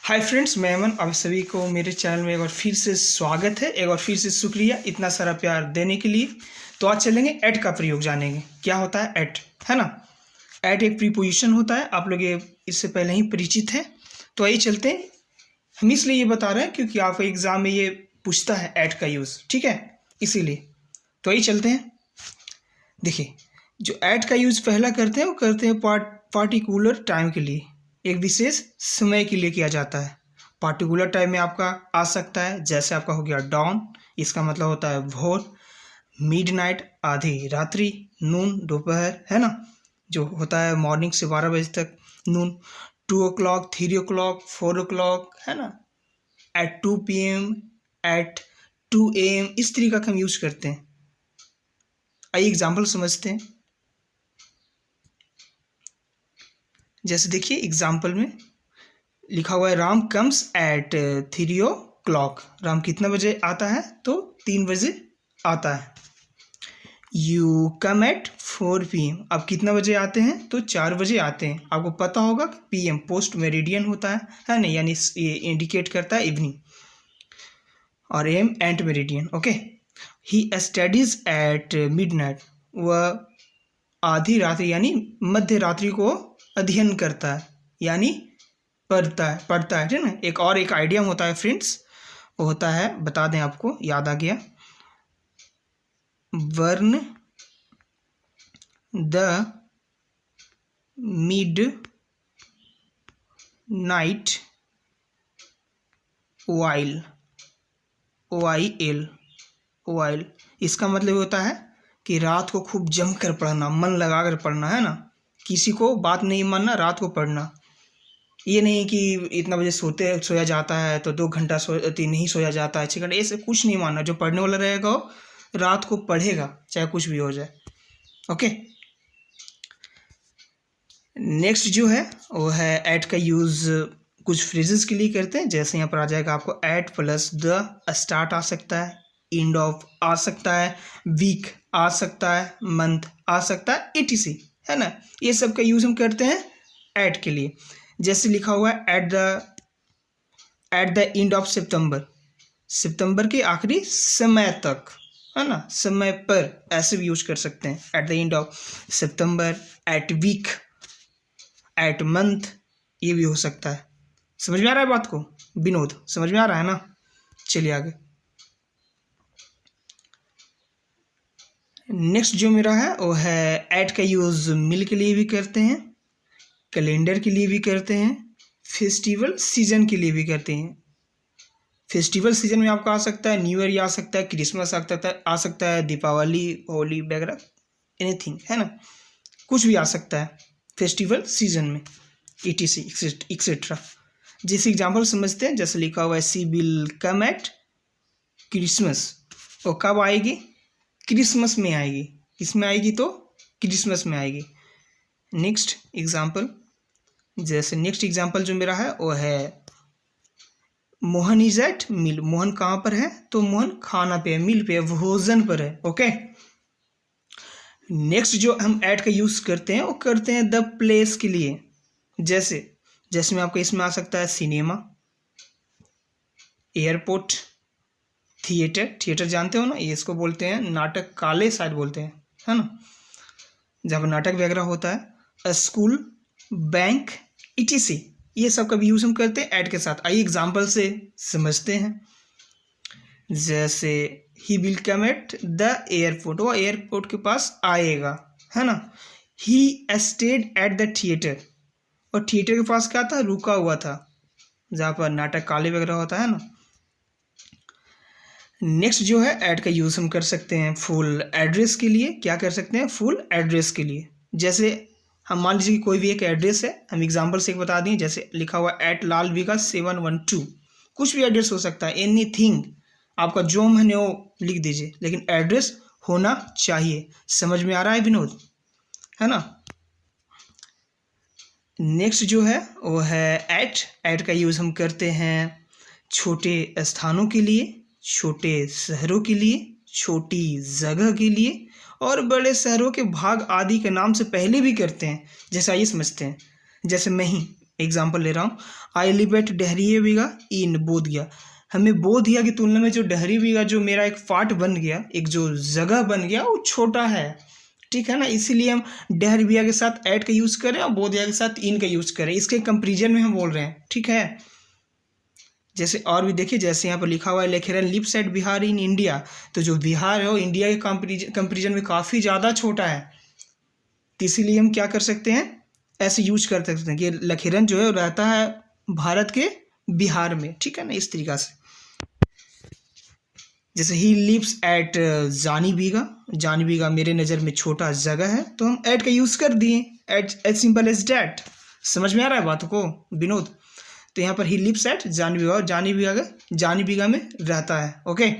Hi friends, मैं अमन। आप सभी को मेरे चैनल में एक बार फिर से स्वागत है। एक बार फिर से शुक्रिया इतना सारा प्यार देने के लिए। तो आज चलेंगे एट का प्रयोग जानेंगे। क्या होता है एट, है ना। एट एक प्रीपोजिशन होता है, आप लोग ये इससे पहले ही परिचित हैं। तो आइए चलते हैं। हम इसलिए ये बता रहे हैं क्योंकि आपको एग्जाम में ये पूछता है एट का यूज़, ठीक है, इसीलिए। तो आइए चलते हैं। देखिए, जो एट का यूज़ पहला करते हैं वो करते हैं पार्टिकुलर टाइम के लिए, एक विशेष समय के लिए किया जाता है। पार्टिकुलर टाइम में आपका आ सकता है, जैसे आपका हो गया डॉन, इसका मतलब होता है भोर। मिडनाइट आधी रात्रि, नून दोपहर, है ना, जो होता है मॉर्निंग से 12 बजे तक नून। 2 o'clock, 3 o'clock, 4 o'clock, है ना। एट 2 PM, एट 2 AM, इस तरीका का हम यूज करते हैं। आइए एग्जाम्पल समझते हैं। जैसे देखिए एग्जाम्पल में लिखा हुआ है Ram comes at 3 o'clock। Ram कितना बजे आता है? तो 3 बजे आता है। You come at 4 PM। अब कितना बजे आते हैं? तो 4 बजे आते हैं। आपको पता होगा कि PM पोस्ट मेरिडियन होता है ना, यानी ये इंडिकेट करता है इवनिंग, और AM and meridian. Okay. He studies at midnight. वह आधी रात्रि यानी मध्य रात्रि को अध्ययन करता है, यानी पढ़ता है, ठीक ना। एक आइडिया होता है फ्रेंड्स, वो होता है, बता दें आपको, याद आ गया, burn the mid night while, while. इसका मतलब होता है कि रात को खूब जमकर पढ़ना, मन लगाकर पढ़ना, है ना। किसी को बात नहीं मानना, रात को पढ़ना। ये नहीं कि इतना बजे सोया जाता है तो 2 घंटा नहीं सोया जाता है, 6 घंटे, ऐसे कुछ नहीं मानना। जो पढ़ने वाला रहेगा वो रात को पढ़ेगा, चाहे कुछ भी हो जाए। ओके। नेक्स्ट जो है वो है एट का यूज़ कुछ फ्रेजेस के लिए करते हैं। जैसे यहाँ पर आ जाएगा आपको एट प्लस द, स्टार्ट आ सकता है, एंड ऑफ आ सकता है, वीक आ सकता है, मंथ आ सकता है, etc, है ना। ये सब का यूज़ हम करते हैं एट के लिए। जैसे लिखा हुआ है एट द एंड ऑफ सितंबर के आखिरी समय तक, है ना, समय पर, ऐसे भी यूज कर सकते हैं। At the end of September, at week, at month, ये भी हो सकता है। समझ में आ रहा है बात को विनोद? समझ में आ रहा है ना। चलिए आगे। नेक्स्ट जो मेरा है वो है एट का यूज मील के लिए भी करते हैं, कैलेंडर के लिए भी करते हैं, फेस्टिवल सीजन के लिए भी करते हैं। फेस्टिवल सीजन में आपका आ सकता है न्यू ईयर, आ सकता है क्रिसमस, आ सकता है दीपावली, होली वगैरह, एनीथिंग, है ना, कुछ भी आ सकता है फेस्टिवल सीजन में, etc एक्सेट्रा। जैसे एग्जाम्पल समझते हैं, जैसे लिखा हुआ है सी विल कम एट क्रिसमस। वो कब आएगी? क्रिसमस में आएगी। किस में आएगी? तो क्रिसमस में आएगी। नेक्स्ट एग्जाम्पल, जैसे नेक्स्ट एग्जाम्पल जो मेरा है वो है मोहन इज एट मील। मोहन कहाँ पर है? तो मोहन खाना पे है, मील पे है, भोजन पर है। ओके। नेक्स्ट जो हम एट का यूज करते हैं वो करते हैं द प्लेस के लिए। जैसे में आपका इसमें आ सकता है सिनेमा, एयरपोर्ट, थिएटर जानते हो ना, ये इसको बोलते हैं नाटक काले, शायद बोलते हैं, है ना, जहाँ पर नाटक वगैरह होता है, स्कूल, बैंक, etc, ये सब का भी यूज हम करते हैं ऐड के साथ। आइए एग्जाम्पल से समझते हैं। जैसे he will come at the airport, वो एयरपोर्ट के पास आएगा, है ना। He stayed at the theatre, और थिएटर के पास क्या था? रुका हुआ था, जहाँ पर नाटक काले वगैरह होता है ना। नेक्स्ट जो है ऐड का यूज हम कर सकते हैं फुल एड्रेस के लिए। क्या कर सकते हैं? फुल एड्रेस के लिए। जैसे हम मान लीजिए कि कोई भी एक एड्रेस है, हम एग्जांपल से एक बता दें, जैसे लिखा हुआ एट लाल विकास 712, कुछ भी एड्रेस हो सकता है, एनीथिंग, आपका जो मन है वो लिख दीजिए, लेकिन एड्रेस होना चाहिए। समझ में आ रहा है विनोद? है ना। नेक्स्ट जो है वो है एट का यूज़ हम करते हैं छोटे स्थानों के लिए, छोटे शहरों के लिए, छोटी जगह के लिए, और बड़े शहरों के भाग आदि के नाम से पहले भी करते हैं। जैसे आइए समझते हैं। जैसे एग्जाम्पल ले रहा हूँ, आई लिव एट डहरिया बीघा इन बोधगया। हमें बोधगया की तुलना में जो डहरी बीघा जो मेरा एक पार्ट बन गया, एक जो जगह बन गया वो छोटा है, ठीक है ना, इसीलिए हम डहरी बीघा के साथ एट का यूज़ करें और बोधगया के साथ इन का यूज़ करें, इसके कंपेरिजन में हम बोल रहे हैं, ठीक है। जैसे और भी देखिए, जैसे यहाँ पर लिखा हुआ है लेखेरन lives at Bihar in India, तो जो बिहार है वो इंडिया के कंपेरिजन में काफ़ी ज़्यादा छोटा है, तो इसीलिए हम क्या कर सकते हैं, ऐसे यूज कर सकते हैं कि लखेरन जो है वो रहता है भारत के बिहार में, ठीक है ना, इस तरीक़ा से। जैसे ही लिव्स एट जानी बीघा मेरे नज़र में छोटा जगह है, तो हम एट का यूज़ कर दिए, एज सिंपल एज डैट। समझ में आ रहा है बात को विनोद? तो यहाँ पर ही लिव्स एट जानी बीघा, और जानी बीघा में रहता है, ओके।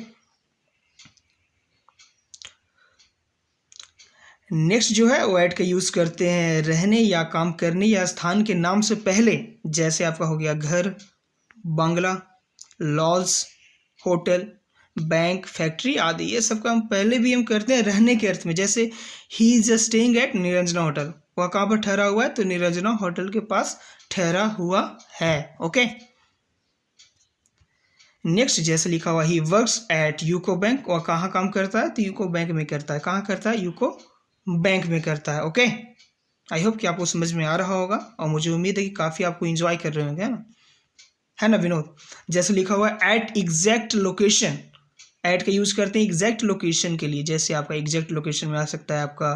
नेक्स्ट जो है वो एट का यूज़ करते हैं रहने या काम करने या स्थान के नाम से पहले, जैसे आपका हो गया घर, बंगला, लॉज, होटल, बैंक, फैक्ट्री आदि, ये सब काम पहले भी हम करते हैं रहने के अर्थ में। जैसे he is staying at Niranjana hotel, वह कहाँ पर ठहरा हुआ है, तो निरंजना होटल के पास ठहरा हुआ है, ओके। नेक्स्ट जैसे लिखा हुआ he works at UCO bank, वह कहाँ काम करता है, तो यूको बैंक में करता है। कहाँ करता है, यूको बैंक में करता है, ओके। आई होप कि आपको समझ में आ रहा होगा, और मुझे उम्मीद है कि काफ़ी आपको इंजॉय कर रहे होंगे, है ना विनोद। जैसे लिखा हुआ है एट एग्जैक्ट लोकेशन, एट का यूज़ करते हैं एग्जैक्ट लोकेशन के लिए। जैसे आपका एग्जैक्ट लोकेशन में आ सकता है आपका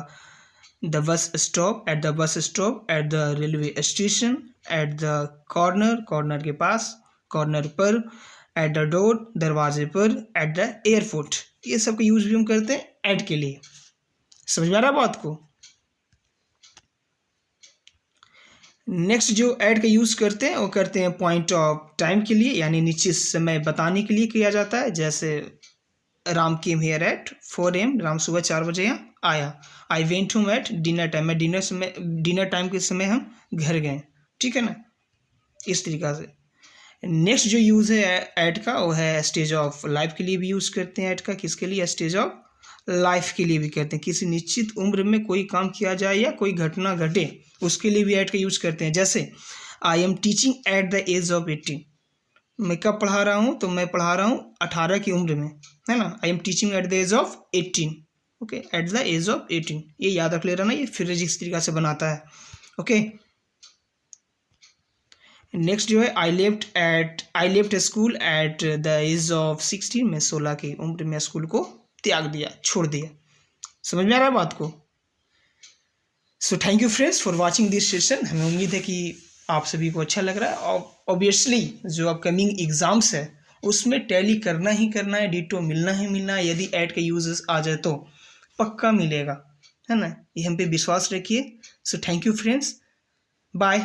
the bus stop, at the bus stop, at the railway station, at the corner के पास, कॉर्नर पर, एट द डोर, दरवाजे पर, एट द एयरपोर्ट, ये सब का यूज़ भी हम करते हैं एट के लिए। समझ में आ रहा है बात को? नेक्स्ट जो एट का यूज़ करते हैं वो करते हैं पॉइंट ऑफ टाइम के लिए, यानी निश्चित समय बताने के लिए किया जाता है। जैसे Ram came here at 4 AM, Ram सुबह 4 बजे यहाँ आया। I went home at dinner time, मैं डिनर टाइम के समय हम घर गए, ठीक है ना, इस तरीक़ा से। नेक्स्ट जो यूज़ है एट का वो है स्टेज ऑफ लाइफ के लिए भी यूज़ करते हैं एट का। किसके लिए? स्टेज ऑफ लाइफ के लिए भी करते हैं। किसी निश्चित उम्र में कोई काम किया जाए या कोई घटना घटे, उसके लिए भी एट का यूज़ करते हैं। जैसे I am teaching at the age of 18, मैं कब पढ़ा रहा हूँ, तो मैं पढ़ा रहा हूँ 18 की उम्र में, है ना। I am teaching at the age of 18, okay, at the age of 18, ये याद रख ले रहा ना, ये फिर इस तरीका से बनाता है, ओके। नेक्स्ट जो है I left school at the age of 16, मैं 16 की उम्र में स्कूल को त्याग दिया, छोड़ दिया। समझ में आ रहा है बात को? सो thank you friends for watching this session. हमें उम्मीद है कि आप सभी को अच्छा लग रहा है, और ऑब्वियसली जो अपकमिंग एग्ज़ाम्स है उसमें टैली करना ही करना है, डिटो मिलना ही मिलना है। यदि ऐड का यूजेस आ जाए तो पक्का मिलेगा, है ना, ये हम पे विश्वास रखिए। So thank you friends, bye.